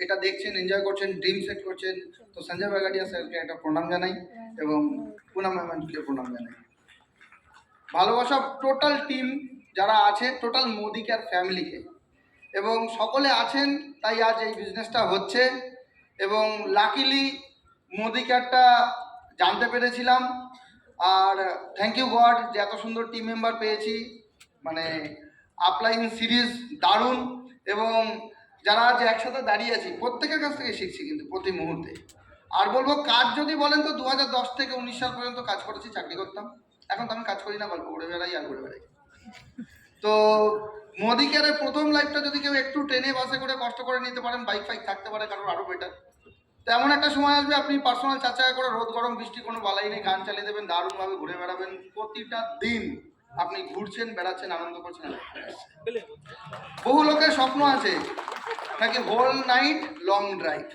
এটা দেখছেন, এনজয় করছেন, ড্রিম সেট করছেন। তো সঞ্জয় বাগাডিয়া স্যারকে একটা প্রণাম জানাই এবং পুনাম ম্যামকে প্রণাম জানাই। ভালোবাসা টোটাল টিম যারা আছে, টোটাল মোদি কেয়ার ফ্যামিলিকে, এবং সকলে আছেন তাই আজ এই বিজনেসটা হচ্ছে। এবং লাকিলি মোদি কেয়ারটা জানতে পেরেছিলাম। আর থ্যাংক ইউ গড যে এত সুন্দর টিম মেম্বার পেয়েছি। মানে আপলাইন সিরিজ দারুণ, এবং যারা আজ একসাথে দাঁড়িয়ে আছি প্রত্যেকের কাছ থেকে শিখছি কিন্তু প্রতি মুহূর্তে। আর বলবো কাজ যদি বলেন তো 2010 থেকে 19 সাল পর্যন্ত কাজ করেছি, চাকরি করতাম। এখন তো আমি কাজ করি না, গল্প করে বেড়াই আর ঘুরে বেড়াই। তো মোদি কেয়ারের প্রথম লাইফটা যদি কেউ একটু ট্রেনে বাসে করে কষ্ট করে নিতে পারেন, বাইক ফাইক থাকতে পারে কারোর, আরও বেটার। তো এমন একটা সময় আসবে আপনি পার্সোনাল চাচা করে রোদ গরম বৃষ্টি কোনো বালাই নেই, গান চালিয়ে দেবেন, দারুণভাবে ঘুরে বেড়াবেন। প্রতিটা দিন আপনি ঘুরছেন, বেড়াচ্ছেন, আনন্দ করছেন। বহু লোকের স্বপ্ন আছে নাকি হোল নাইট লং ড্রাইভ।